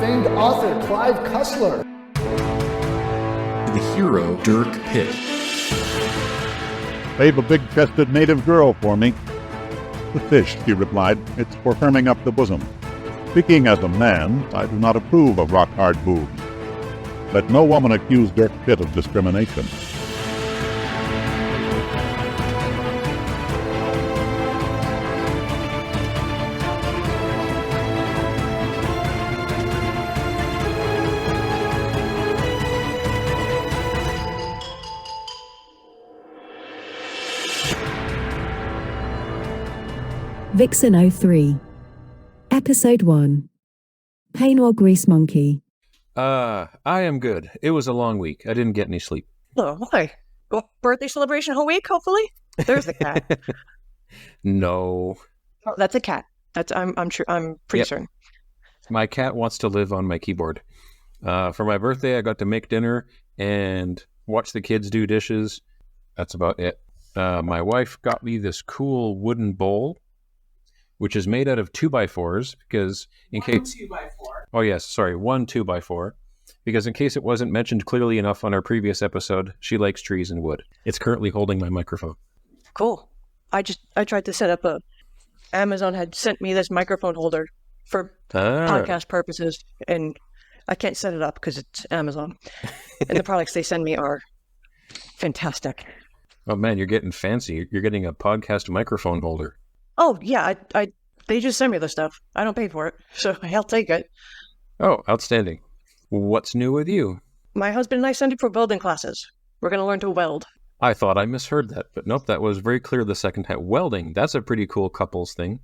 famed author Clive Cussler. The hero, Dirk Pitt. Save a big-chested native girl for me. The fish, she replied. It's for firming up the bosom. Speaking as a man, I do not approve of rock-hard boobs. Let no woman accuse Dirk Pitt of discrimination. Vixen-03. Episode 1. Peignoir Greasemonkey. I am good. It was a long week. I didn't get any sleep. Oh, why? Well, birthday celebration whole week, hopefully? There's the cat. No. Oh, that's a cat. I'm sure. I'm pretty certain. My cat wants to live on my keyboard. For my birthday, I got to make dinner and watch the kids do dishes. That's about it. My wife got me this cool wooden bowl, which is made out of 2x4s, because in case... 2x4. Oh, yes, sorry, 1 2x4. Because in case it wasn't mentioned clearly enough on our previous episode, she likes trees and wood. It's currently holding my microphone. Cool. I tried to set up Amazon had sent me this microphone holder for podcast purposes, and I can't set it up because it's Amazon. And the products they send me are fantastic. Oh, man, you're getting fancy. You're getting a podcast microphone holder. Oh, yeah, they just send me the stuff. I don't pay for it, so I'll take it. Oh, outstanding. What's new with you? My husband and I signed up for welding classes. We're going to learn to weld. I thought I misheard that, but nope, that was very clear the second time. Welding, that's a pretty cool couples thing.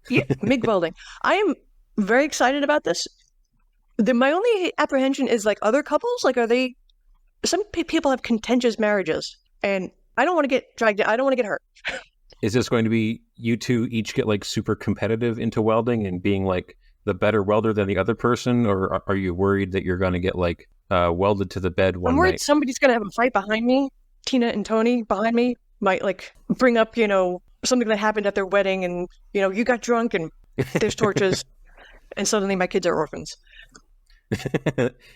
Yeah, MIG welding. I am very excited about this. My only apprehension is, like, other couples, like, some people have contentious marriages, and I don't want to get dragged in. I don't want to get hurt. Is this going to be you two each get like super competitive into welding and being like the better welder than the other person? Or are you worried that you're going to get like welded to the bed one night? I'm worried somebody's going to have a fight behind me. Tina and Tony behind me might like bring up, something that happened at their wedding and, you got drunk and there's torches and suddenly my kids are orphans.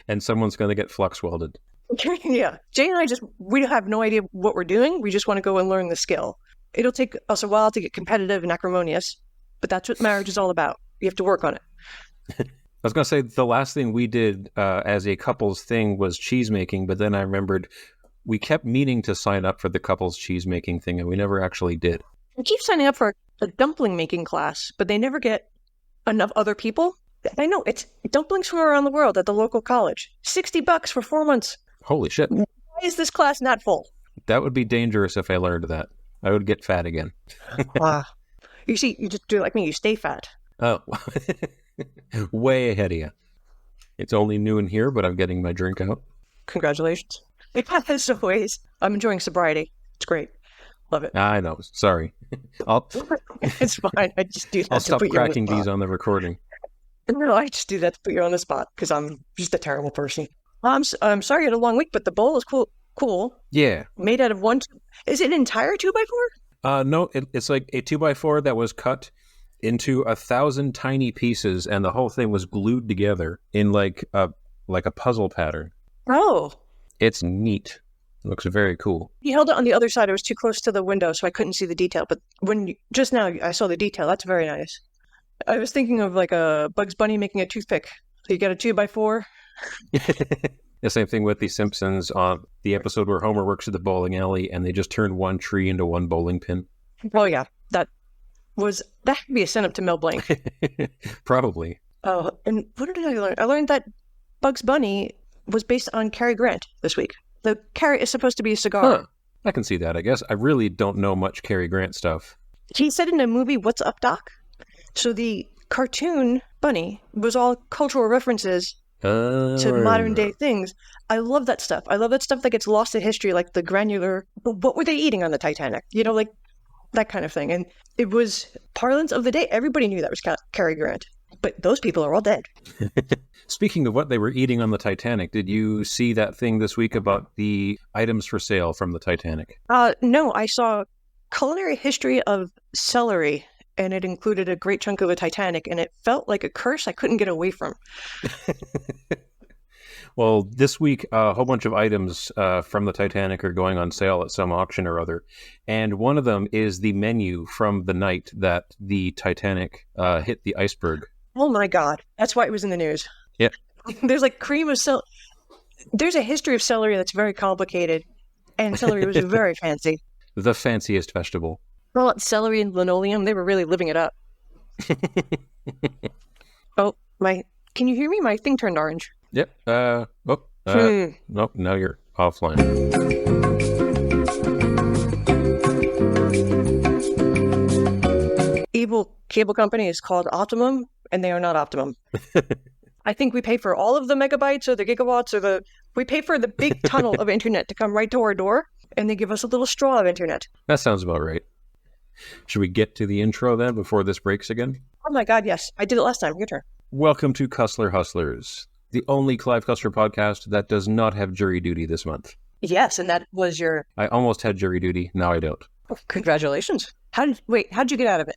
And someone's going to get flux welded. Yeah. Jay and I we have no idea what we're doing. We just want to go and learn the skill. It'll take us a while to get competitive and acrimonious, but that's what marriage is all about. You have to work on it. I was going to say the last thing we did as a couples thing was cheese making, but then I remembered we kept meaning to sign up for the couples cheese making thing, and we never actually did. We keep signing up for a dumpling making class, but they never get enough other people. I know, it's dumplings from around the world at the local college. $60 for 4 months. Holy shit. Why is this class not full? That would be dangerous if I learned that. I would get fat again. You see, you just do like me. You stay fat. Oh, way ahead of you. It's only noon here, but I'm getting my drink out. Congratulations. As always, I'm enjoying sobriety. It's great. Love it. I know. Sorry. It's fine. I just do that I'll to stop put you on the cracking spot. these on the recording. No, I just do that to put you on the spot because I'm just a terrible person. I'm sorry you had a long week, but the bowl is cool. Yeah. Made out of one. Is it an entire 2x4? No, it's like a 2x4 that was cut into 1,000 tiny pieces, and the whole thing was glued together in like a puzzle pattern. Oh. It's neat. It looks very cool. You held it on the other side. I was too close to the window, so I couldn't see the detail. But just now I saw the detail. That's very nice. I was thinking of like a Bugs Bunny making a toothpick. So you got a 2x4. The same thing with The Simpsons on the episode where Homer works at the bowling alley and they just turned one tree into one bowling pin. Oh, yeah. That could be a send up to Mel Blanc. Probably. Oh, and what did I learn? I learned that Bugs Bunny was based on Cary Grant this week. The Cary is supposed to be a cigar. Huh. I can see that, I guess. I really don't know much Cary Grant stuff. He said in a movie, What's Up, Doc? So the cartoon bunny was all cultural references to modern day things. I love that stuff. I love that stuff that gets lost in history, like the granular, what were they eating on the Titanic? Like that kind of thing. And it was parlance of the day. Everybody knew that was Cary Grant. But those people are all dead. Speaking of what they were eating on the Titanic, did you see that thing this week about the items for sale from the Titanic? No, I saw culinary history of celery and it included a great chunk of the Titanic, and it felt like a curse I couldn't get away from. Well, this week, a whole bunch of items from the Titanic are going on sale at some auction or other. And one of them is the menu from the night that the Titanic hit the iceberg. Oh my God. That's why it was in the news. Yeah. There's like cream of celery. There's a history of celery that's very complicated. And celery was very fancy. The fanciest vegetable. Well, celery and linoleum, they were really living it up. Can you hear me? My thing turned orange. Yep. Nope, now you're offline. Evil cable company is called Optimum, and they are not Optimum. I think we pay for all of the megabytes or the gigawatts we pay for the big tunnel of internet to come right to our door, and they give us a little straw of internet. That sounds about right. Should we get to the intro then before this breaks again? Oh my God, yes. I did it last time. Your turn. Welcome to Cussler Hustlers, the only Clive Cussler podcast that does not have jury duty this month. Yes, and that was your... I almost had jury duty. Now I don't. Oh, congratulations. How'd you get out of it?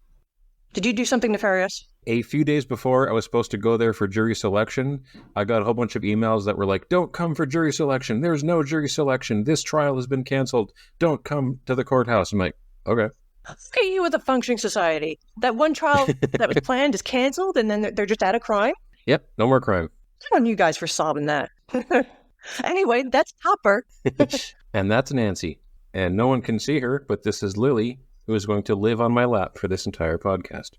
Did you do something nefarious? A few days before I was supposed to go there for jury selection, I got a whole bunch of emails that were like, don't come for jury selection. There's no jury selection. This trial has been canceled. Don't come to the courthouse. I'm like, okay. Look at you with a functioning society. That one trial that was planned is canceled, and then they're just out of crime? Yep, no more crime. Good on you guys for solving that. Anyway, that's Topper. And that's Nancy. And no one can see her, but this is Lily, who is going to live on my lap for this entire podcast.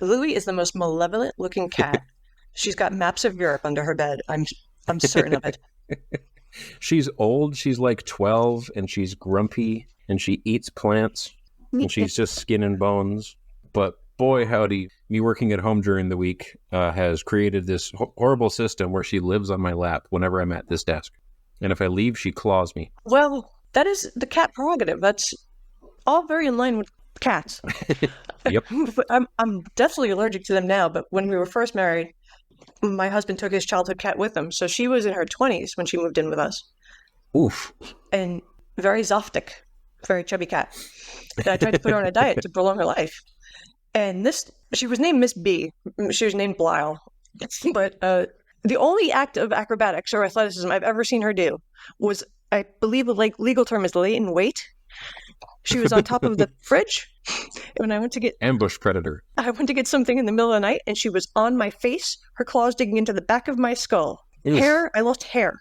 Louie is the most malevolent-looking cat. She's got maps of Europe under her bed. I'm certain of it. She's old. She's like 12, and she's grumpy, and she eats plants, and she's just skin and bones. But boy, howdy, me working at home during the week has created this horrible system where she lives on my lap whenever I'm at this desk. And if I leave, she claws me. Well, that is the cat prerogative. That's all very in line with cats. Yep. I'm definitely allergic to them now, but when we were first married, my husband took his childhood cat with him. So she was in her 20s when she moved in with us. Oof. And very zoftic, very chubby cat. And I tried to put her on a diet to prolong her life. And she was named Miss B. She was named Blyle. But the only act of acrobatics or athleticism I've ever seen her do was, I believe the legal term is lay in wait. She was on top of the fridge when I went to get... Ambush predator. I went to get something in the middle of the night, and she was on my face, her claws digging into the back of my skull. Oof. I lost hair.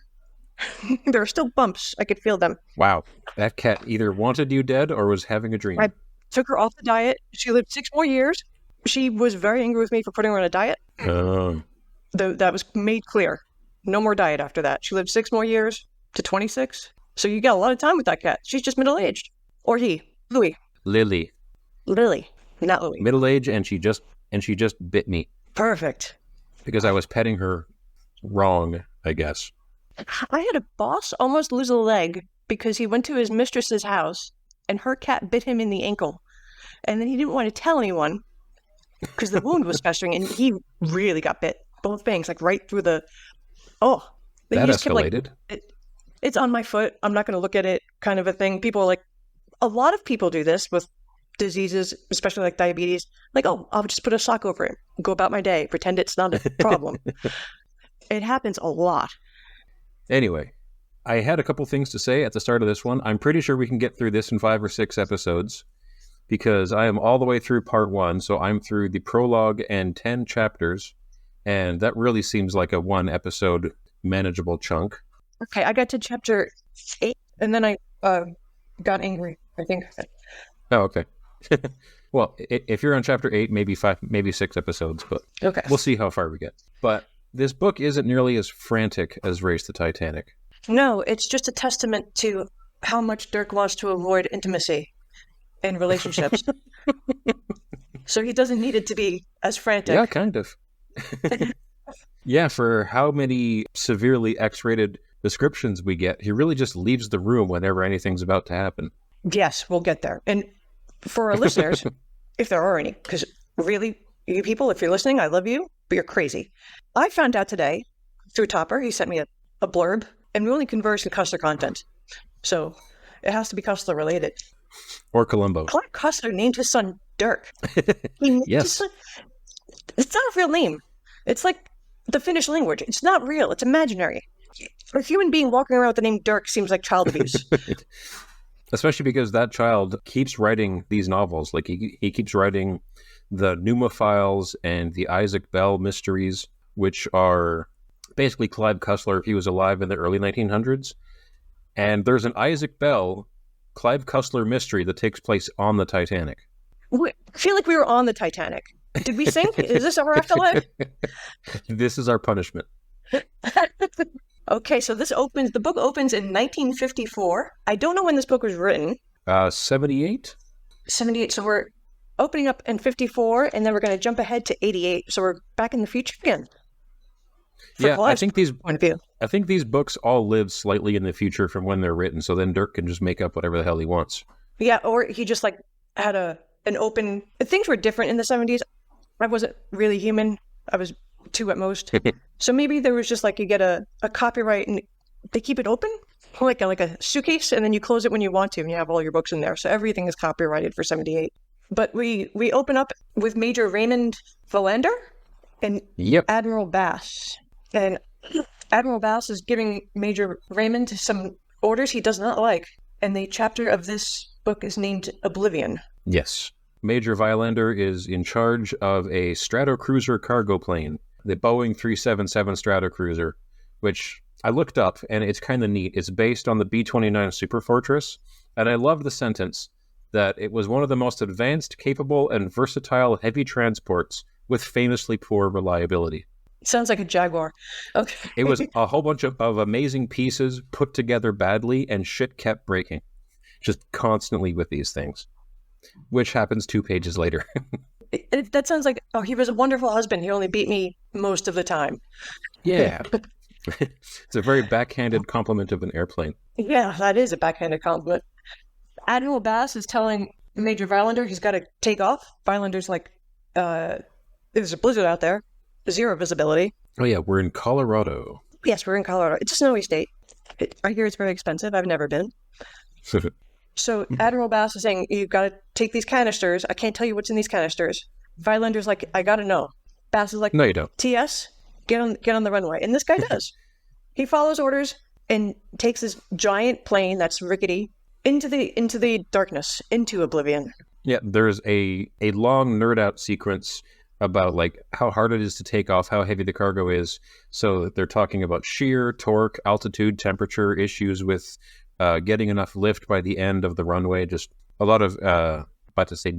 There are still bumps. I could feel them. Wow. That cat either wanted you dead or was having a dream. I took her off the diet. She lived 6 more years. She was very angry with me for putting her on a diet. That was made clear. No more diet after that. She lived 6 more years to 26. So you got a lot of time with that cat. She's just middle-aged. Or he. Louie. Lily, not Louie. middle-aged, and she just bit me Perfect. because I was petting her wrong, I guess. I had a boss almost lose a leg because he went to his mistress's house and her cat bit him in the ankle. And then he didn't want to tell anyone because the wound was festering, and he really got bit. Both bangs, like right through the... Oh. That he just kept, escalated. It's on my foot. I'm not going to look at it, kind of a thing. People are like... A lot of people do this with diseases, especially like diabetes. Like, oh, I'll just put a sock over it, go about my day, pretend it's not a problem. It happens a lot. Anyway, I had a couple things to say at the start of this one. I'm pretty sure we can get through this in 5 or 6 episodes because I am all the way through part 1. So I'm through the prologue and 10 chapters. And that really seems like a 1 episode manageable chunk. Okay, I got to chapter 8 and then I got angry, I think. Oh, okay. Well, if you're on chapter 8, maybe 5, maybe 6 episodes, but okay. We'll see how far we get. But this book isn't nearly as frantic as Race the Titanic. No, it's just a testament to how much Dirk wants to avoid intimacy in relationships. So he doesn't need it to be as frantic. Yeah, kind of. Yeah, for how many severely X-rated descriptions we get, he really just leaves the room whenever anything's about to happen. Yes, we'll get there. And for our listeners, if there are any, because really, you people, if you're listening, I love you, but you're crazy. I found out today through Topper, he sent me a blurb, and we only converse in Cussler content. So it has to be Cussler related. Or Columbo. Clive Cussler named his son Dirk. He named Yes. his son... It's not a real name. It's like the Finnish language. It's not real. It's imaginary. A human being walking around with the name Dirk seems like child abuse. Especially because that child keeps writing these novels. Like he keeps writing the Numa Files and the Isaac Bell mysteries, which are basically Clive Cussler if he was alive in the early 1900s. And there's an Isaac Bell, Clive Cussler mystery that takes place on the Titanic. I feel like we were on the Titanic. Did we sink? Is this our afterlife? This is our punishment. Okay, so the book opens in 1954. I don't know when this book was written. 78? 78, so we're opening up in 54, and then we're going to jump ahead to 88, so we're back in the future again. Yeah, I Clive's think these point of view. I think these books all live slightly in the future from when they're written, so then Dirk can just make up whatever the hell he wants. Yeah, or he just like had an open... Things were different in the 70s. I wasn't really human. I was 2 at most. So maybe there was just like you get a copyright and they keep it open, like a suitcase, and then you close it when you want to, and you have all your books in there. So everything is copyrighted for 78. But we open up with Major Raymond Valander and Yep. Admiral Bass. And Admiral Bass is giving Major Raymond some orders he does not like. And the chapter of this book is named Oblivion. Yes. Major Violander is in charge of a Stratocruiser cargo plane, the Boeing 377 Stratocruiser, which I looked up, and it's kind of neat. It's based on the B-29 Superfortress, and I love the sentence that it was one of the most advanced, capable, and versatile heavy transports with famously poor reliability. Sounds like a Jaguar. Okay. It was a whole bunch of amazing pieces put together badly, and shit kept breaking. Just constantly with these things. Which happens 2 pages later. That sounds like, oh, he was a wonderful husband. He only beat me most of the time. Yeah. It's a very backhanded compliment of an airplane. Yeah, that is a backhanded compliment. Admiral Bass is telling Major Violander he's got to take off. Violander's like, there's a blizzard out there. 0 visibility. Oh yeah, we're in Colorado. Yes, we're in Colorado. It's a snowy state. I hear it's very expensive. I've never been. So Admiral Bass is saying, you've got to take these canisters. I can't tell you what's in these canisters. Vilander's like, I got to know. Bass is like, No, you don't. TS, get on the runway. And this guy does. He follows orders and takes this giant plane that's rickety into the darkness, into oblivion. Yeah, there's a long nerd out sequence about like how hard it is to take off, how heavy the cargo is. So they're talking about shear, torque, altitude, temperature, issues with getting enough lift by the end of the runway. Just a lot of, about to say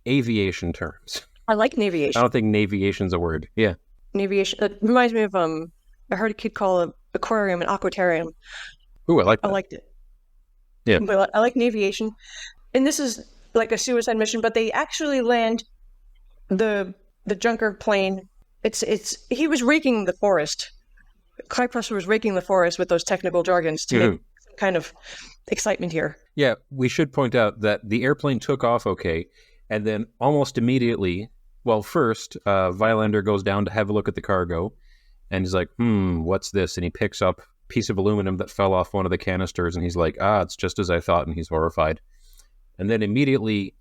aviation terms. I like naviation. I don't think naviation's a word. Yeah. Naviation. It reminds me of, I heard a kid call an aquarium an aquatarium. Ooh, I like that. I liked it. Yeah. But I like naviation. And this is like a suicide mission, but they actually land the junker plane. He was raking the forest. Clive Cussler was raking the forest with those technical jargons to make some kind of excitement here. Yeah, we should point out that the airplane took off okay, and then almost immediately, well, first, Violander goes down to have a look at the cargo, and he's like, what's this? And he picks up a piece of aluminum that fell off one of the canisters, and he's like, it's just as I thought, and he's horrified. And then immediately,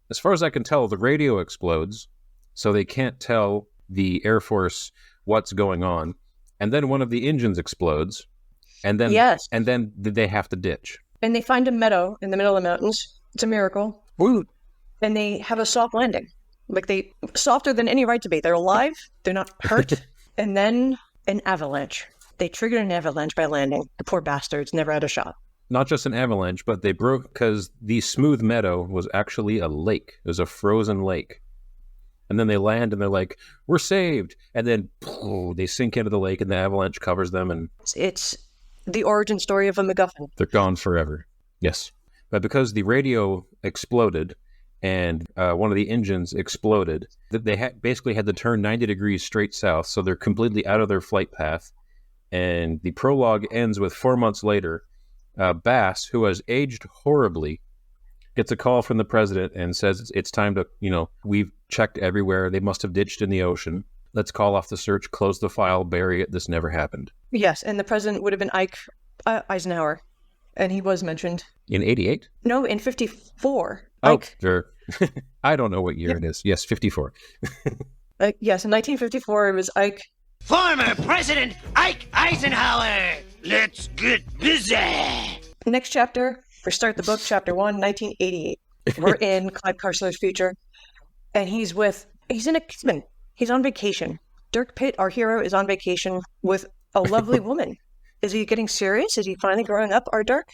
as far as I can tell, the radio explodes, so they can't tell the Air Force what's going on. And then one of the engines explodes, and then and then they have to ditch. And they find a meadow in the middle of the mountains. It's a miracle. Woo. And they have a soft landing. Like softer than any right to be. They're alive. They're not hurt. And then an avalanche. They triggered an avalanche by landing. The poor bastards never had a shot. Not just an avalanche, but they broke because the smooth meadow was actually a lake. It was a frozen lake. And then they land and they're like, we're saved. And then they sink into the lake and the avalanche covers them. And it's the origin story of a MacGuffin. They're gone forever. Yes. But because the radio exploded and one of the engines exploded, they basically had to turn 90 degrees straight south. So they're completely out of their flight path. And the prologue ends with 4 months later. Bass, who has aged horribly, gets a call from the president and says it's time to, we've checked everywhere. They must have ditched in the ocean. Let's call off the search, close the file, bury it. This never happened. Yes, and the president would have been Eisenhower. and he was mentioned. In 88? No, in 54. Oh, Ike. sure. I don't know what year it is. Yes, 54. Yes, in 1954, it was Ike. Former President Ike Eisenhower. Let's get busy. Next chapter, for Start the Book, Chapter 1, 1988. We're in Clive Cussler's future, and he's in a cabin. He's on vacation. Dirk Pitt, our hero, is on vacation with a lovely woman. Is he getting serious? Is he finally growing up, our Dirk?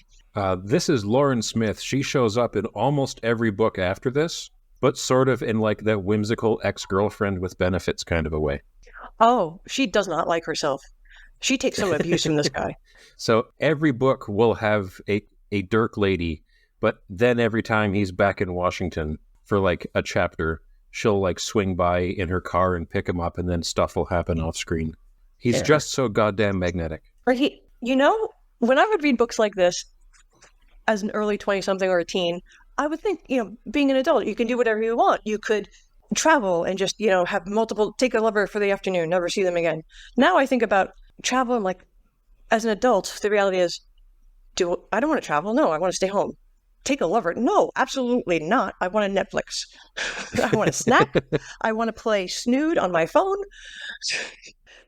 This is Lauren Smith. She shows up in almost every book after this, but sort of in like that whimsical ex-girlfriend with benefits kind of a way. Oh, she does not like herself. She takes some abuse from this guy. So every book will have a Dirk lady, but then every time he's back in Washington for like a chapter, she'll like swing by in her car and pick him up, and then stuff will happen off screen. He's just so goddamn magnetic. Right. When I would read books like this as an early 20-something or a teen, I would think, being an adult, you can do whatever you want. You could travel and just, have take a lover for the afternoon, never see them again. Now I think about travel, and like, as an adult, the reality is, I don't want to travel. No, I want to stay home. Take a lover. No, absolutely not. I want a Netflix. I want a snack. I want to play Snood on my phone.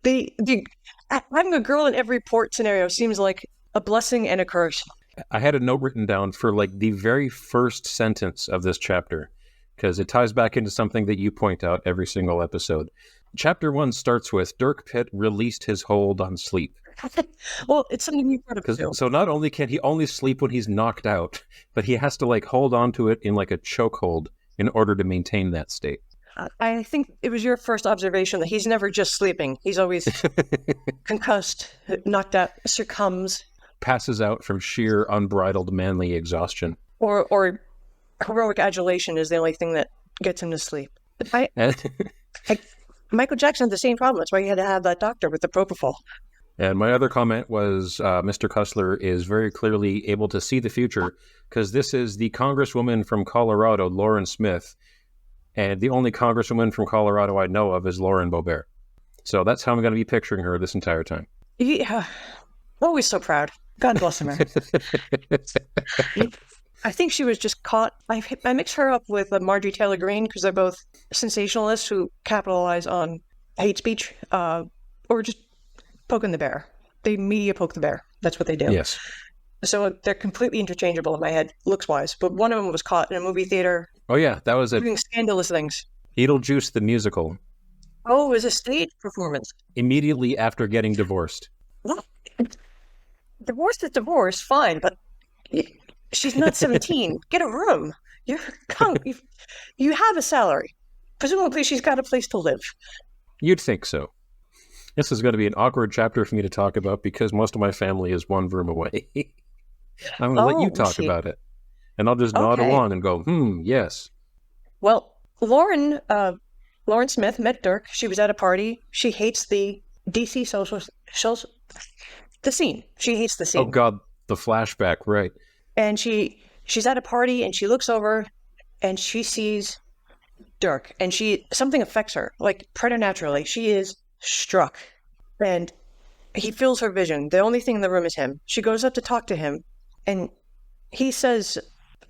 Having a girl in every port scenario seems like a blessing and a curse. I had a note written down for like the very first sentence of this chapter, because it ties back into something that you point out every single episode. Chapter 1 starts with Dirk Pitt released his hold on sleep. Well, it's something you've heard of too. So not only can he only sleep when he's knocked out, but he has to like hold on to it in like a chokehold in order to maintain that state. I think it was your first observation that he's never just sleeping. He's always concussed, knocked out, succumbs. Passes out from sheer unbridled manly exhaustion. Or heroic adulation is the only thing that gets him to sleep. Michael Jackson had the same problem. That's why he had to have that doctor with the propofol. And my other comment was Mr. Cussler is very clearly able to see the future, because this is the congresswoman from Colorado, Lauren Smith, and the only congresswoman from Colorado I know of is Lauren Boebert. So that's how I'm going to be picturing her this entire time. Yeah. Always so proud. God bless America. I think she was just caught. I mix her up with Marjorie Taylor Greene because they're both sensationalists who capitalize on hate speech or just poking the bear. They media poke the bear. That's what they do. Yes. So they're completely interchangeable in my head, looks-wise. But one of them was caught in a movie theater. Oh, yeah. That was doing scandalous things. Beetlejuice the musical. Oh, it was a stage performance. Immediately after getting divorced. Well, divorce is divorce, fine, but she's not 17. Get a room. You have a salary. Presumably she's got a place to live. You'd think so. This is going to be an awkward chapter for me to talk about because most of my family is one room away. I'm going to let you talk about it. And I'll just nod along and go, yes. Well, Lauren Smith met Dirk. She was at a party. She hates the DC the scene. She hates the scene. Oh, God, the flashback, right. And she's at a party and she looks over and she sees Dirk and something affects her, like preternaturally. She is struck and he feels her vision. The only thing in the room is him. She goes up to talk to him and he says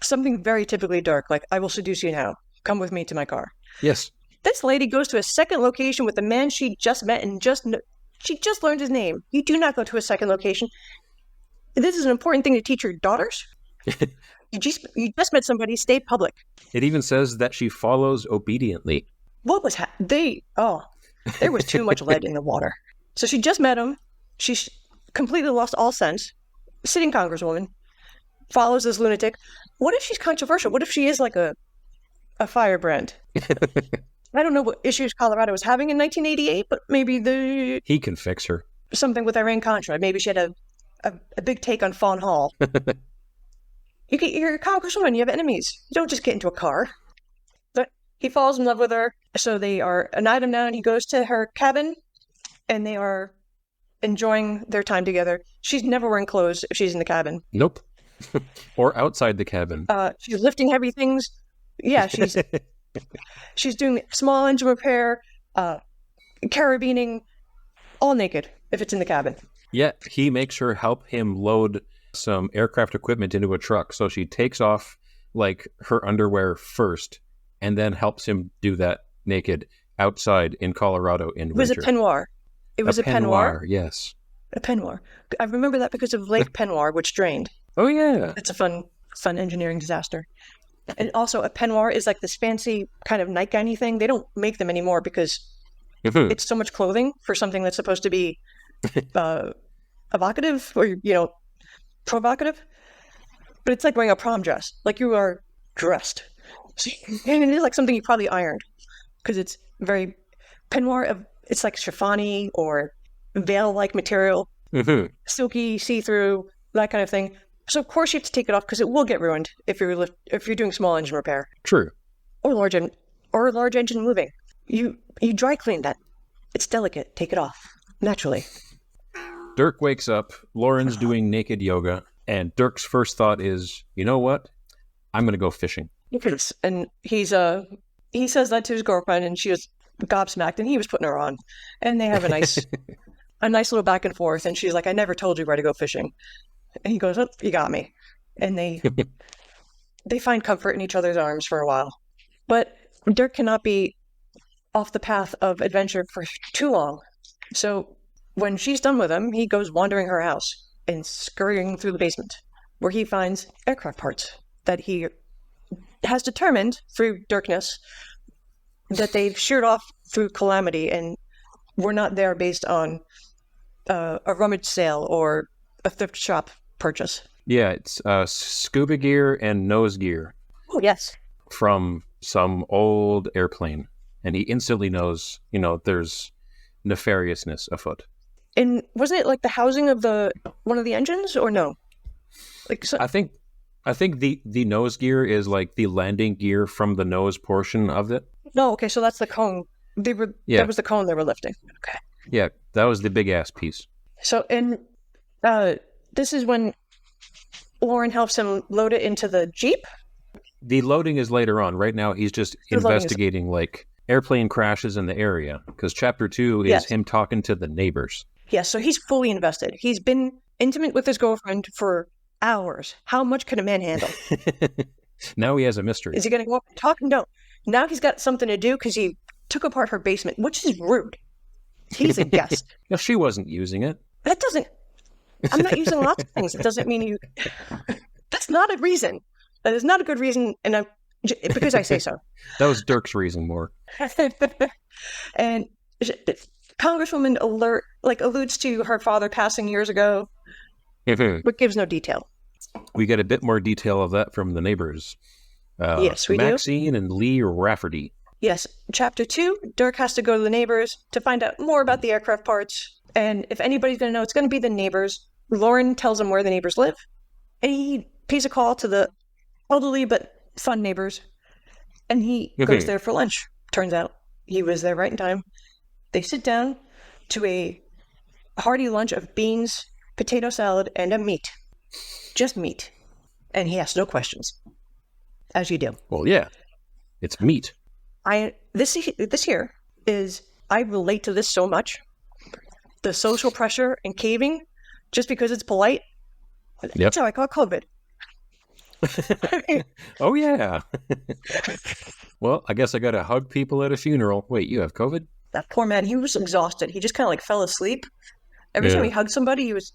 something very typically Dirk, like, I will seduce you now. Come with me to my car. Yes. This lady goes to a second location with the man she just met and she just learned his name. You do not go to a second location. This is an important thing to teach your daughters. You just met somebody. Stay public. It even says that she follows obediently. What was there was too much lead in the water. So she just met him. She's completely lost all sense. Sitting congresswoman follows this lunatic. What if she's controversial? What if she is like a firebrand? I don't know what issues Colorado was having in 1988, but maybe he can fix her. Something with Iran-Contra. Maybe she had a big take on Fawn Hall. You're a congresswoman. You have enemies. You don't just get into a car. But he falls in love with her. So they are a night him down. He goes to her cabin, and they are enjoying their time together. She's never wearing clothes if she's in the cabin. Nope. Or outside the cabin. She's lifting heavy things. Yeah, she's doing small engine repair, carabining, all naked if it's in the cabin. Yeah, he makes her help him load some aircraft equipment into a truck. So she takes off like her underwear first and then helps him do that naked outside in Colorado in winter. It was a peignoir. It was a peignoir. Yes. A peignoir. I remember that because of Lake Peignoir, which drained. Oh, yeah. It's a fun engineering disaster. And also, a peignoir is like this fancy kind of nightgown-y thing. They don't make them anymore because it's so much clothing for something that's supposed to be evocative or, provocative. But it's like wearing a prom dress. Like you are dressed. And it is like something you probably ironed because it's very peignoir. It's like chiffon-y or veil-like material, silky, see-through, that kind of thing. So of course you have to take it off because it will get ruined if you're doing small engine repair. True. Or large engine moving. You dry clean that. It's delicate. Take it off naturally. Dirk wakes up. Lauren's doing naked yoga, and Dirk's first thought is, you know what? I'm going to go fishing. And he says that to his girlfriend, and she was gobsmacked, and he was putting her on, and they have a nice little back and forth. And she's like, "I never told you where to go fishing." And he goes, "Oh, you got me." And they find comfort in each other's arms for a while. But Dirk cannot be off the path of adventure for too long. So when she's done with him, he goes wandering her house and scurrying through the basement, where he finds aircraft parts that he has determined through Dirkness that they've sheared off through calamity and were not there based on a rummage sale or a thrift shop purchase. Yeah, it's scuba gear and nose gear. Oh, yes. From some old airplane. And he instantly knows, there's nefariousness afoot. And wasn't it like the housing of one of the engines, or no? I think the nose gear is like the landing gear from the nose portion of it. No, okay, so that's the cone. That was the cone they were lifting. Okay. Yeah, that was the big ass piece. So, this is when Lauren helps him load it into the Jeep. The loading is later on. Right now, he's just investigating like airplane crashes in the area, because chapter 2 is him talking to the neighbors. Yes, so he's fully invested. He's been intimate with his girlfriend for hours. How much can a man handle? Now he has a mystery. Is he going to go up and talk? No. Now he's got something to do because he took apart her basement, which is rude. He's a guest. No, she wasn't using it. That doesn't... I'm not using lots of things. It doesn't mean you... That's not a reason. That is not a good reason, and because I say so. That was Dirk's reason more. And Congresswoman alludes to her father passing years ago, but gives no detail. We get a bit more detail of that from the neighbors. Yes, we Maxine and Lee Rafferty. Yes. Chapter 2, Dirk has to go to the neighbors to find out more about the aircraft parts. And if anybody's going to know, it's going to be the neighbors. Lauren tells him where the neighbors live. And he pays a call to the elderly but fun neighbors. And he goes there for lunch. Turns out he was there right in time. They sit down to a hearty lunch of beans, potato salad, and a meat. Just meat. And he asks no questions. As you do. Well, yeah. It's meat. This here is, I relate to this so much. The social pressure and caving, just because it's polite. Yep. That's how I caught COVID. Oh, yeah. Well, I guess I got to hug people at a funeral. Wait, you have COVID? That poor man, he was exhausted. He just kind of fell asleep. Every time he hugged somebody, he was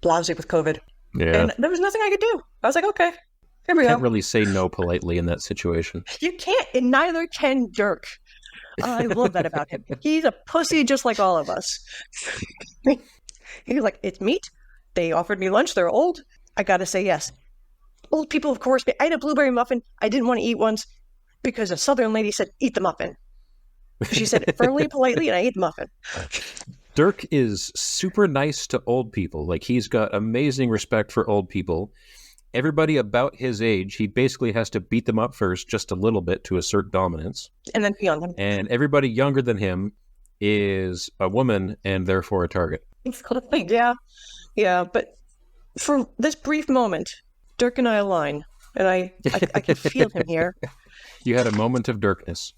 lousy with COVID. Yeah. And there was nothing I could do. I was like, okay, here we go. Can't really say no politely in that situation. You can't, and neither can Dirk. I love that about him. He's a pussy just like all of us. He's like, it's meat. They offered me lunch. They're old. I got to say yes. Old people, of course. I had a blueberry muffin. I didn't want to eat once because a Southern lady said, eat the muffin. She said it firmly, politely, and I ate the muffin. Dirk is super nice to old people. Like, he's got amazing respect for old people. Everybody about his age, he basically has to beat them up first just a little bit to assert dominance. And then beyond them. And everybody younger than him is a woman and therefore a target. Yeah. Yeah, but for this brief moment, Dirk and I align. And I can feel him here. You had a moment of Dirkness.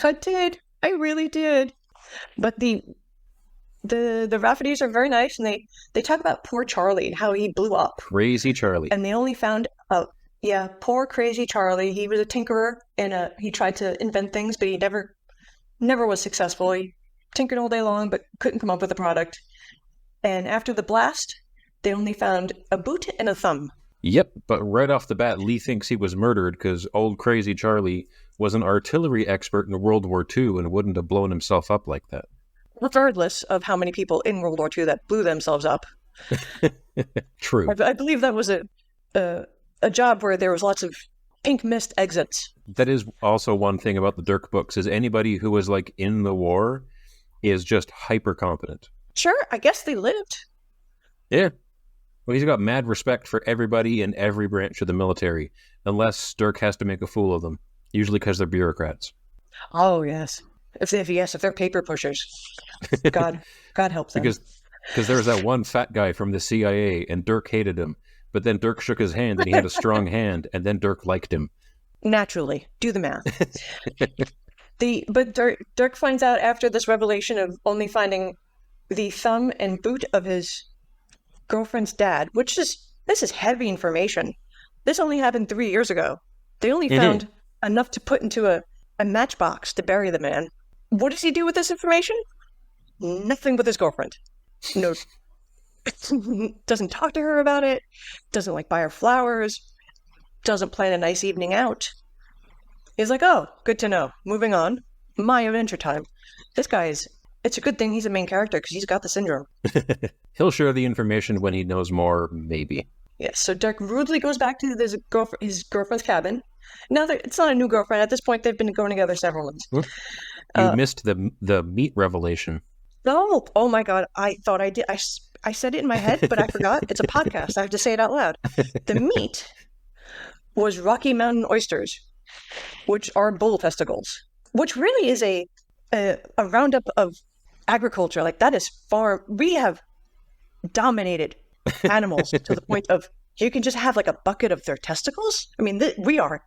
I did. I really did. But the The Raffertys are very nice, and they talk about poor Charlie and how he blew up. Crazy Charlie. And they only found out, yeah, poor crazy Charlie. He was a tinkerer, and he tried to invent things, but he never was successful. He tinkered all day long, but couldn't come up with a product. And after the blast, they only found a boot and a thumb. Yep, but right off the bat, Lee thinks he was murdered because old crazy Charlie was an artillery expert in World War II and wouldn't have blown himself up like that. Regardless of how many people in World War II that blew themselves up. True. I believe that was a job where there was lots of pink mist exits. That is also one thing about the Dirk books, is anybody who was like in the war is just hyper competent. Sure, I guess they lived. Yeah. Well, he's got mad respect for everybody in every branch of the military, unless Dirk has to make a fool of them, usually because they're bureaucrats. Oh, yes. If they're paper pushers. God help them. Because there was that one fat guy from the CIA, and Dirk hated him. But then Dirk shook his hand, and he had a strong hand, and then Dirk liked him. Naturally. Do the math. But Dirk finds out after this revelation of only finding the thumb and boot of his girlfriend's dad, this is heavy information. This only happened 3 years ago. They only found enough to put into a matchbox to bury the man. What does he do with this information? Nothing with his girlfriend. No. Doesn't talk to her about it. Doesn't buy her flowers. Doesn't plan a nice evening out. He's like, oh, good to know. Moving on. My adventure time. This guy it's a good thing he's a main character because he's got the syndrome. He'll share the information when he knows more, maybe. Yes, so Dirk rudely goes back to his girlfriend's cabin. Now, it's not a new girlfriend. At this point, they've been going together several months. You missed the meat revelation. Oh my God. I thought I did. I said it in my head, but I forgot. It's a podcast. I have to say it out loud. The meat was Rocky Mountain oysters, which are bull testicles, which really is a roundup of agriculture. That is we have dominated animals to the point of you can just have a bucket of their testicles. I mean, we are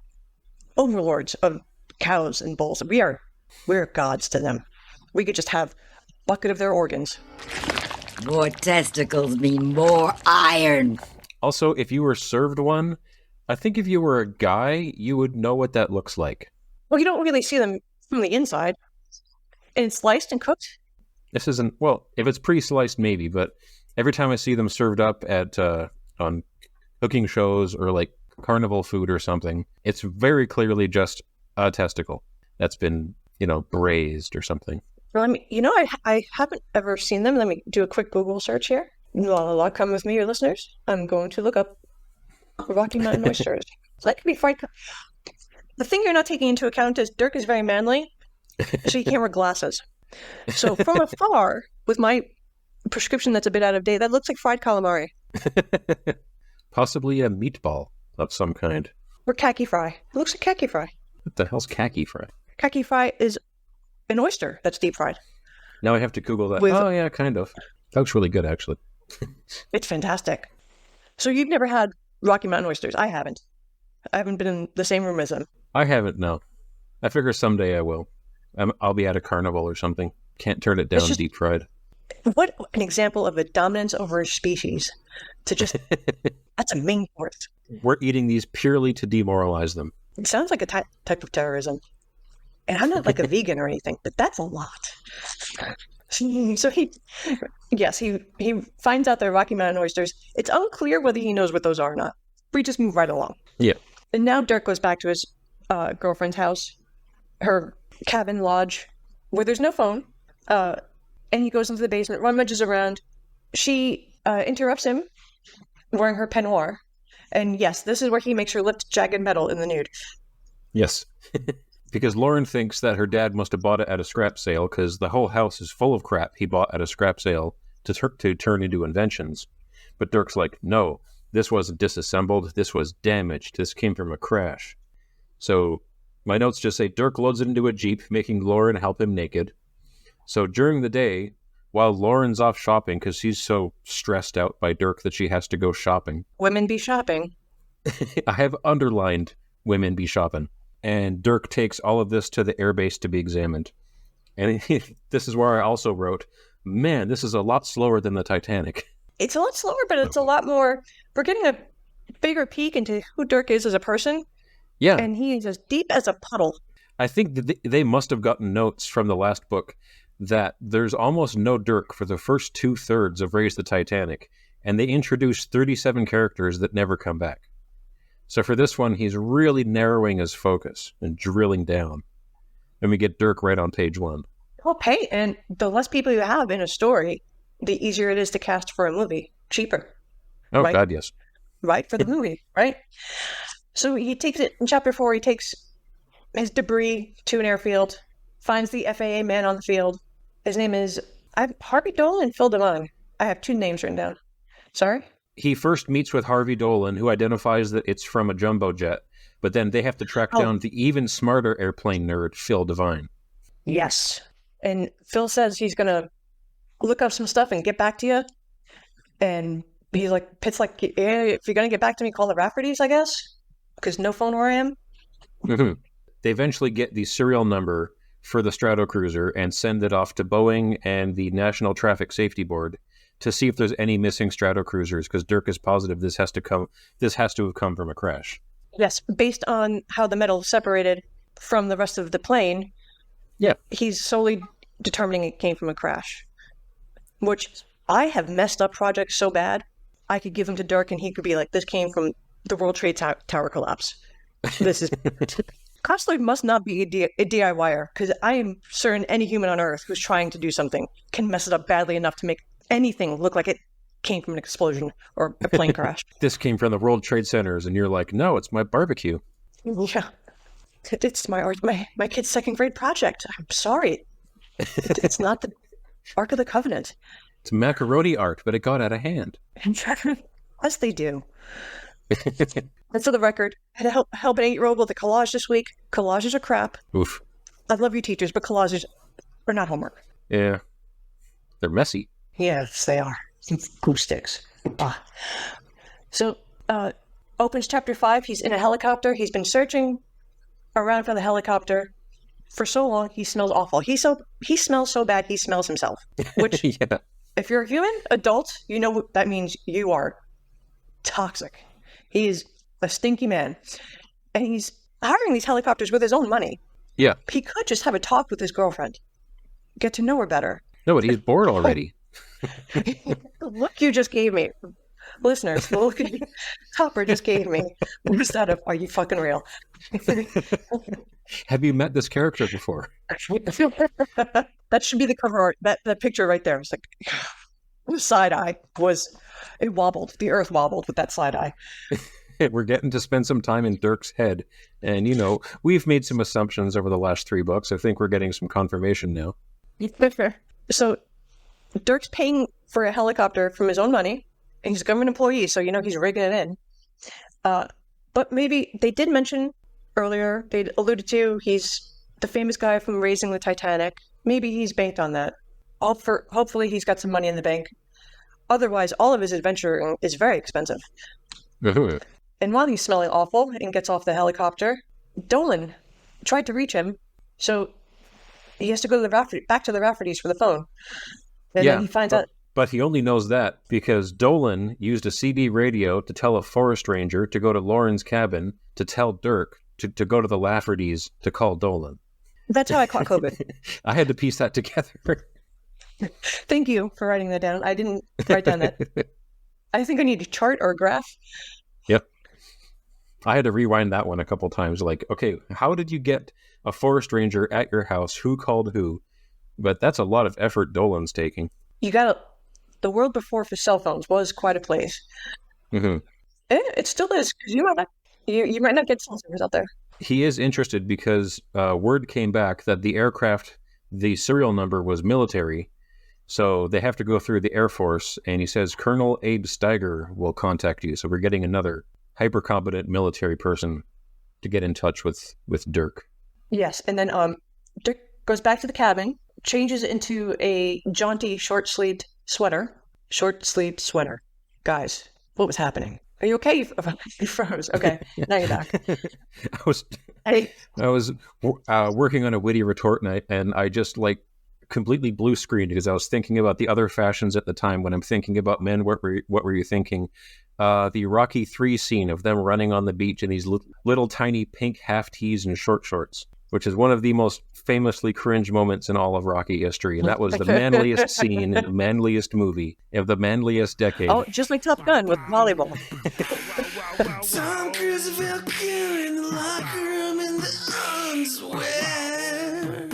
overlords of cows and bulls. We're gods to them. We could just have a bucket of their organs. More testicles mean more iron. Also, if you were served one, I think if you were a guy, you would know what that looks like. Well, you don't really see them from the inside. And it's sliced and cooked? This isn't, well, if it's pre-sliced, maybe, but every time I see them served up at on cooking shows or carnival food or something, it's very clearly just a testicle that's been, braised or something. Well, I haven't ever seen them. Let me do a quick Google search here. La, come with me, your listeners. I'm going to look up Rocky Mountain oysters. So that could be fried. The thing you're not taking into account is Dirk is very manly, so he can't wear glasses. So from afar, with my prescription that's a bit out of date, that looks like fried calamari. Possibly a meatball of some kind. Or khaki fry. It looks like khaki fry. What the hell's khaki fry? Khaki fry is an oyster that's deep fried. Now I have to Google that. With... Oh, yeah, kind of. That looks really good, actually. It's fantastic. So you've never had Rocky Mountain oysters? I haven't. I haven't been in the same room as them. I haven't, no. I figure someday I will. I'll be at a carnival or something. Can't turn it down deep fried. What an example of a dominance over a species. To just... That's a main course. We're eating these purely to demoralize them. It sounds like a type of terrorism. And I'm not a vegan or anything, but that's a lot. So he finds out they're Rocky Mountain oysters. It's unclear whether he knows what those are or not. We just move right along. Yeah. And now Dirk goes back to his girlfriend's house, her cabin lodge, where there's no phone. And he goes into the basement, rummages around. She interrupts him, wearing her peignoir. And yes, this is where he makes her lift jagged metal in the nude. Yes. Because Lauren thinks that her dad must have bought it at a scrap sale because the whole house is full of crap he bought at a scrap sale to turn into inventions. But Dirk's like, no, this wasn't disassembled. This was damaged. This came from a crash. So my notes just say Dirk loads it into a Jeep, making Lauren help him naked. So during the day, while Lauren's off shopping because she's so stressed out by Dirk that she has to go shopping. Women be shopping. I have underlined women be shopping. And Dirk takes all of this to the airbase to be examined. And this is where I also wrote, man, this is a lot slower than the Titanic. It's a lot slower, but it's a lot more. We're getting a bigger peek into who Dirk is as a person. Yeah. And he is as deep as a puddle. I think that they must have gotten notes from the last book that there's almost no Dirk for the first 2/3 of Raise the Titanic, and they introduce 37 characters that never come back. So for this one, he's really narrowing his focus and drilling down. And we get Dirk right on page 1. Well, pay, and the less people you have in a story, the easier it is to cast for a movie. Cheaper. Oh, right? God, yes. Right, for the movie, right? So he takes it, in chapter 4, he takes his debris to an airfield, finds the FAA man on the field. His name is Harvey Dolan and Phil Devine. I have 2 names written down. Sorry? He first meets with Harvey Dolan, who identifies that it's from a jumbo jet, but then they have to track down the even smarter airplane nerd, Phil Devine. Yes. And Phil says he's going to look up some stuff and get back to you. And he's like, Pitt's like, yeah, if you're going to get back to me, call the Raffertys, I guess, because no phone where I am. They eventually get the serial number for the Stratocruiser and send it off to Boeing and the National Traffic Safety Board to see if there's any missing Stratocruisers, because Dirk is positive this has to have come from a crash. Yes, based on how the metal separated from the rest of the plane. Yeah. He's solely determining it came from a crash, which I have messed up projects so bad, I could give them to Dirk and he could be like, this came from the World Trade Tower collapse. This is... Cussler must not be a DIYer, because I am certain any human on Earth who's trying to do something can mess it up badly enough to make anything look like it came from an explosion or a plane crash. This came from the World Trade Centers, and you're like, no, it's my barbecue. Yeah. It's my kid's second grade project. I'm sorry. It's not the Ark of the Covenant. It's macaroni art, but it got out of hand. As they do. And for the record, I had to help an 8-year-old with a collage this week. Collages are crap. Oof. I love you teachers, but collages are not homework. Yeah. They're messy. Yes, they are. Glue sticks. So, opens chapter 5. He's in a helicopter. He's been searching around for the helicopter for so long. He smells awful. He smells so bad, he smells himself. Which, yeah. If you're a human adult, you know what that means. You are toxic. He is a stinky man. And he's hiring these helicopters with his own money. Yeah. He could just have a talk with his girlfriend. Get to know her better. No, but he's bored already. The look you just gave me. Listeners, the look Topper just gave me was that of, are you fucking real? Have you met this character before? That should be the cover art. That picture right there. It's like, the side eye it wobbled. The earth wobbled with that side eye. We're getting to spend some time in Dirk's head. And, we've made some assumptions over the last 3 books. I think we're getting some confirmation now. So, Dirk's paying for a helicopter from his own money. And he's a government employee, so he's rigging it in. But maybe they did mention earlier, they alluded to, he's the famous guy from Raising the Titanic. Maybe he's banked on that. Hopefully he's got some money in the bank. Otherwise, all of his adventuring is very expensive. And while he's smelling awful and gets off the helicopter, Dolan tried to reach him, so he has to go to back to the Raffertys for the phone. And then he finds out... But he only knows that because Dolan used a CB radio to tell a forest ranger to go to Lauren's cabin to tell Dirk to go to the Laffertys to call Dolan. That's how I caught COVID. I had to piece that together. Thank you for writing that down. I didn't write down that. I think I need a chart or a graph. Yep. I had to rewind that one a couple times. Like, okay, how did you get a forest ranger at your house? Who called who? But that's a lot of effort Dolan's taking. The world before for cell phones was quite a place. Mm-hmm. It still is, because you might not get cell service out there. He is interested because word came back that the aircraft, the serial number was military, so they have to go through the Air Force, and he says Colonel Abe Steiger will contact you. So we're getting another hyper-competent military person to get in touch with Dirk. Yes, and then Dirk goes back to the cabin, changes into a jaunty short-sleeved sweater. Short-sleeved sweater. Guys, what was happening? Are you okay? You froze. Okay, now you're back. I was working on a witty retort, and I just completely blue screened because I was thinking about the other fashions at the time. When I'm thinking about men, what were you thinking? The Rocky 3 scene of them running on the beach in these little tiny pink half tees and short shorts, which is one of the most famously cringe moments in all of Rocky history. And that was the manliest scene in the manliest movie of the manliest decade. Oh, just like Top Gun with volleyball. Tom Cruise felt good in the locker room in the underwear.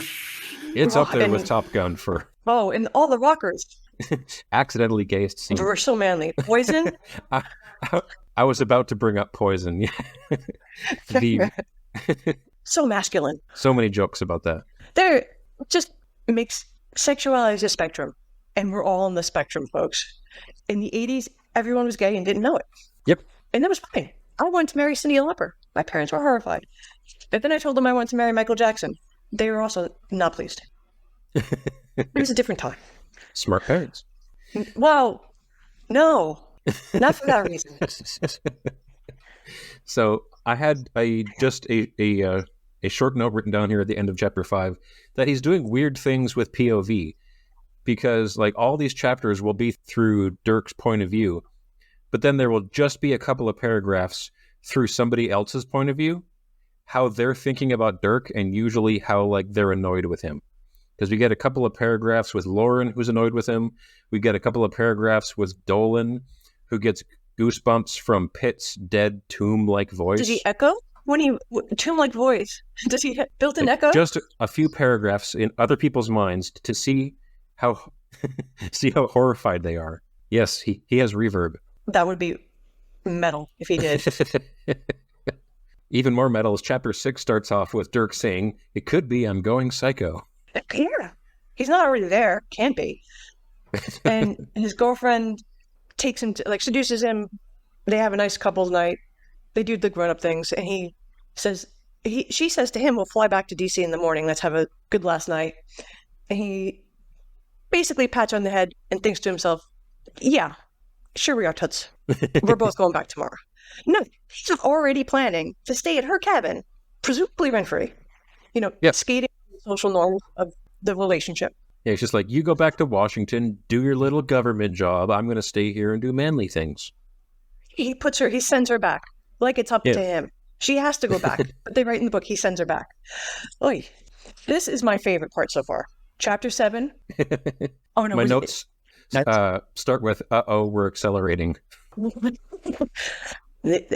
It's up there with Top Gun for... Oh, and all the rockers. accidentally gayest scene. They were so manly. Poison? I was about to bring up Poison. So masculine. So many jokes about that. There just makes sexuality is a spectrum. And we're all on the spectrum, folks. In the 80s, everyone was gay and didn't know it. Yep. And that was fine. I wanted to marry Cyndi Lauper. My parents were horrified. But then I told them I wanted to marry Michael Jackson. They were also not pleased. It was a different time. Smart parents. Well, no. Not for that reason. So I had a short note written down here at the end of chapter 5 that he's doing weird things with POV, because like all these chapters will be through Dirk's point of view, but then there will just be a couple of paragraphs through somebody else's point of view, how they're thinking about Dirk, and usually how like they're annoyed with him. Because we get a couple of paragraphs with Lauren, who's annoyed with him. We get a couple of paragraphs with Dolan, who gets goosebumps from Pitt's dead tomb-like voice. Does he echo? Tomb-like voice. Does he built an echo? Just a few paragraphs in other people's minds to see how horrified they are. Yes, he has reverb. That would be metal if he did. Even more metal is chapter 6 starts off with Dirk saying, "It could be I'm going psycho." Yeah. He's not already there. Can't be. And his girlfriend takes him to, seduces him. They have a nice couples night. They do the grown-up things. And she says to him, "We'll fly back to DC in the morning. Let's have a good last night." And he basically pats her on the head and thinks to himself, "Yeah, sure we are, Toots. We're both going back tomorrow." No, he's already planning to stay at her cabin, presumably rent-free. Skating the social norms of the relationship. Yeah, it's just like, you go back to Washington, do your little government job. I'm going to stay here and do manly things. He sends her back. Like it's up to him. She has to go back. But they write in the book, he sends her back. Oy. This is my favorite part so far. Chapter 7. Oh, no. My notes start with, we're accelerating.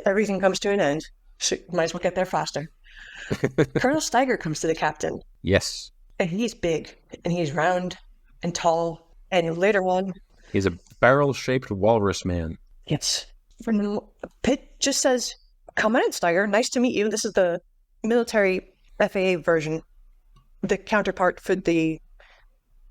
Everything comes to an end. So might as well get there faster. Colonel Steiger comes to the captain. Yes. And he's big, and he's round and tall, and later on... He's a barrel-shaped walrus man. Yes. Pitt just says, "Come on in, Steiger. Nice to meet you." This is the military FAA version. The counterpart for the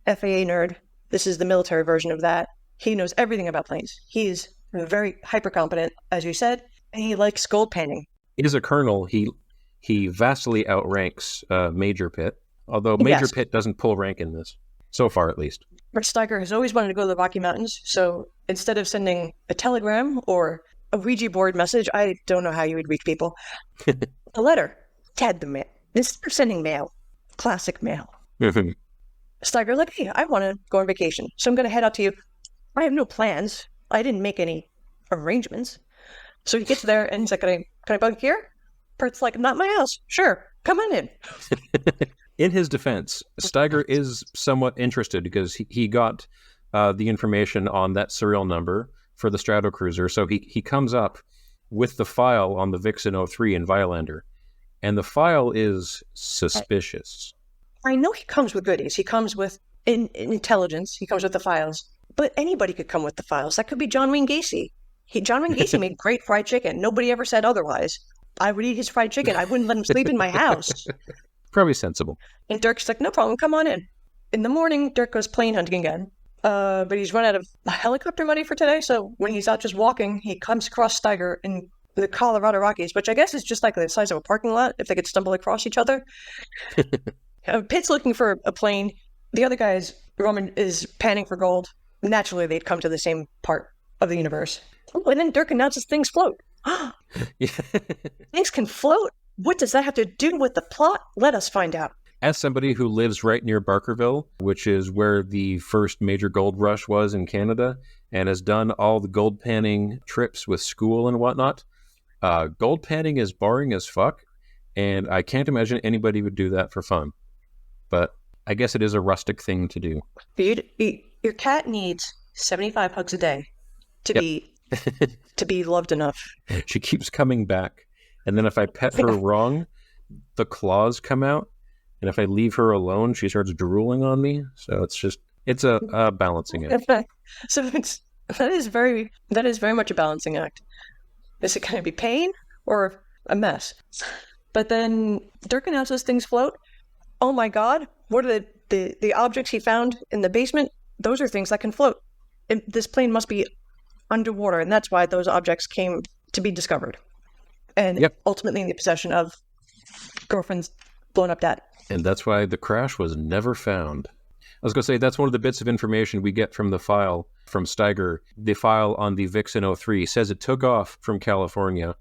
FAA nerd. This is the military version of that. He knows everything about planes. He's very hyper-competent, as you said, and he likes gold painting. As a colonel, he vastly outranks Major Pitt. Although Major Pitt doesn't pull rank in this, so far at least. But Steiger has always wanted to go to the Rocky Mountains, so instead of sending a telegram or a Ouija board message, I don't know how you would reach people, a letter. Ted the mail. This is for sending mail. Classic mail. Steiger like, "Hey, I want to go on vacation, so I'm going to head out to you. I have no plans. I didn't make any arrangements." So he gets there, and he's like, can I bunk here? Pert's like, "Not my house. Sure, come on in." In his defense, Steiger is somewhat interested because he got the information on that serial number for the Stratocruiser. So he comes up with the file on the Vixen-03 in Violander. And the file is suspicious. I know he comes with goodies. He comes with intelligence. He comes with the files. But anybody could come with the files. That could be John Wayne Gacy. John Wayne Gacy made great fried chicken. Nobody ever said otherwise. I would eat his fried chicken. I wouldn't let him sleep in my house. Probably sensible. And Dirk's like, "No problem, come on in." In the morning, Dirk goes plane hunting again. But he's run out of helicopter money for today, so when he's out just walking, he comes across Steiger in the Colorado Rockies, which I guess is just like the size of a parking lot if they could stumble across each other. Pitt's looking for a plane. The other guy Roman is panning for gold. Naturally, they'd come to the same part of the universe. Oh, and then Dirk announces things float. Things can float? What does that have to do with the plot? Let us find out. As somebody who lives right near Barkerville, which is where the first major gold rush was in Canada, and has done all the gold panning trips with school and whatnot, gold panning is boring as fuck, and I can't imagine anybody would do that for fun. But I guess it is a rustic thing to do. Your cat needs 75 hugs a day to be loved enough. She keeps coming back, and then if I pet her wrong, the claws come out, and if I leave her alone, she starts drooling on me. So it's a balancing act. So that is very much a balancing act. Is it going to be pain or a mess? But then Dirk announces things float. Oh my God! What are the objects he found in the basement? Those are things that can float. This plane must be underwater, and that's why those objects came to be discovered, and ultimately in the possession of girlfriend's blown up dad. And that's why the crash was never found. I was going to say, that's one of the bits of information we get from the file from Steiger. The file on the Vixen-03 says it took off from California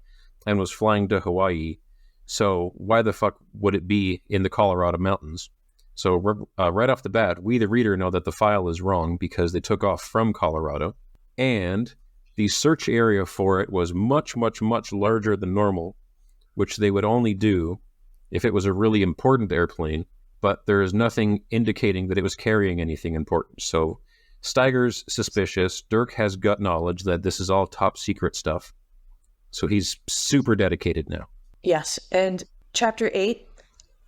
and was flying to Hawaii. So why the fuck would it be in the Colorado mountains? So right off the bat, we, the reader, know that the file is wrong because they took off from Colorado. And the search area for it was much, much, much larger than normal, which they would only do if it was a really important airplane, but there is nothing indicating that it was carrying anything important. So Steiger's suspicious. Dirk has gut knowledge that this is all top secret stuff. So he's super dedicated now. Yes, and Chapter 8,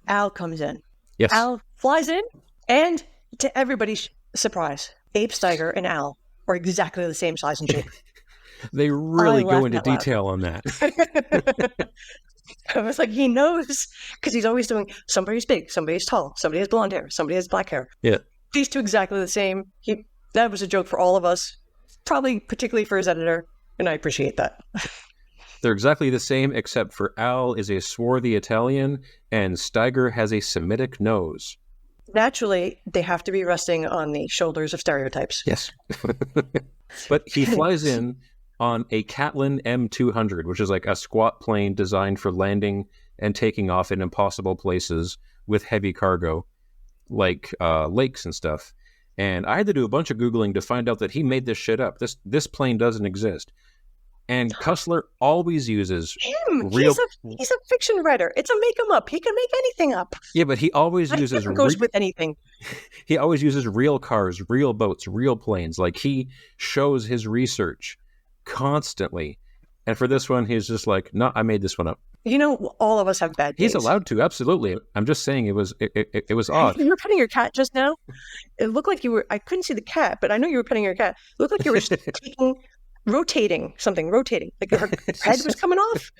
Al comes in. Yes. Al flies in, and to everybody's surprise, Abe Steiger and Al are exactly the same size and shape. They really go into detail on that. I was like, he knows, because he's always doing, somebody's big, somebody's tall, somebody has blonde hair, somebody has black hair. Yeah. These two exactly the same. That was a joke for all of us, probably particularly for his editor, and I appreciate that. They're exactly the same, except for Al is a swarthy Italian, and Steiger has a Semitic nose. Naturally, they have to be resting on the shoulders of stereotypes. Yes. But he flies in on a Catlin M200, which is like a squat plane designed for landing and taking off in impossible places with heavy cargo, like lakes and stuff. And I had to do a bunch of Googling to find out that he made this shit up. This plane doesn't exist. And Cussler always uses real... He's a fiction writer. It's a make him up. He can make anything up. Yeah, but he always uses... goes with anything. He always uses real cars, real boats, real planes. Like, he shows his research constantly. And for this one, he's just like, no, I made this one up. You know, all of us have bad days. He's allowed to, absolutely. I'm just saying it was odd. You were petting your cat just now. It looked like you were... I couldn't see the cat, but I know you were petting your cat. It looked like you were rotating. Like her head was coming off.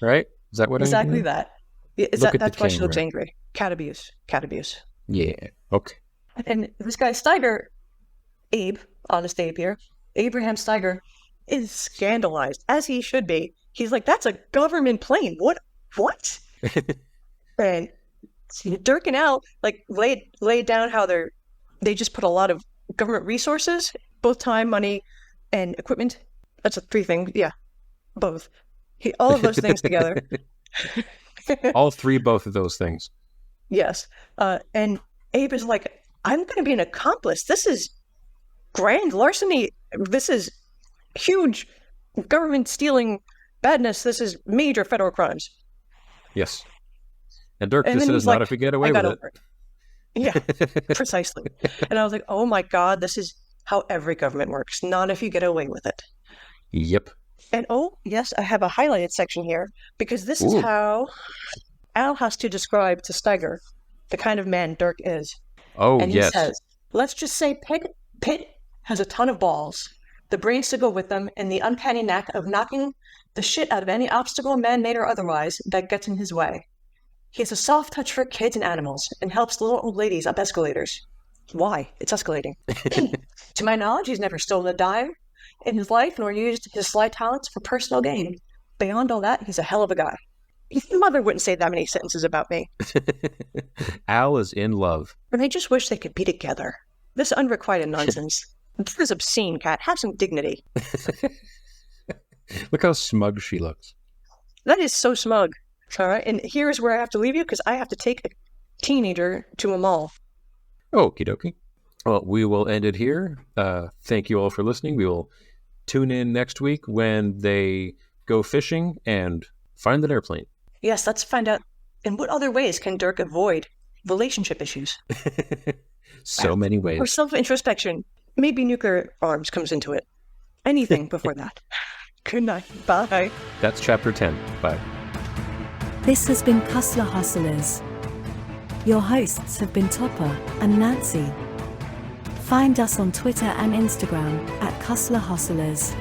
Right? Is that what exactly I that? That's why she looks angry. Cat abuse. Yeah. Okay. And this guy Steiger, Abe, honest Abe here, Abraham Steiger, is scandalized, as he should be. He's like, that's a government plane. What? And Dirk and Al like laid down how they just put a lot of government resources, both time, money, and equipment. That's a 3 thing. Yeah, both. All of those things together. All 3, both of those things. Yes. And Abe is like, I'm going to be an accomplice. This is grand larceny. This is huge government stealing badness. This is major federal crimes. Yes. And Dirk just says, not if we get away with it. Yeah, precisely. And I was like, oh my God, this is how every government works. Not if you get away with it. Yep. And oh, yes, I have a highlighted section here because this is how Al has to describe to Steiger the kind of man Dirk is. Oh, and he says, let's just say Pitt has a ton of balls, the brains to go with them, and the uncanny knack of knocking the shit out of any obstacle, man-made or otherwise, that gets in his way. He has a soft touch for kids and animals and helps little old ladies up escalators. Why? It's escalating. To my knowledge, he's never stolen a dime in his life nor used his sly talents for personal gain. Beyond all that, he's a hell of a guy. His mother wouldn't say that many sentences about me. Al is in love. And I just wish they could be together. This unrequited nonsense. This is obscene, Cat. Have some dignity. Look how smug she looks. That is so smug. All right, and here's where I have to leave you because I have to take a teenager to a mall. Okie dokie. Well, we will end it here. Thank you all for listening. We will tune in next week when they go fishing and find an airplane. Yes, let's find out in what other ways can Dirk avoid relationship issues. So many ways. Or self-introspection. Maybe nuclear arms comes into it. Anything before that. Good night. Bye. That's chapter 10. Bye. This has been Cussler Hustlers. Your hosts have been Topper and Nancy. Find us on Twitter and Instagram at Cussler Hustlers.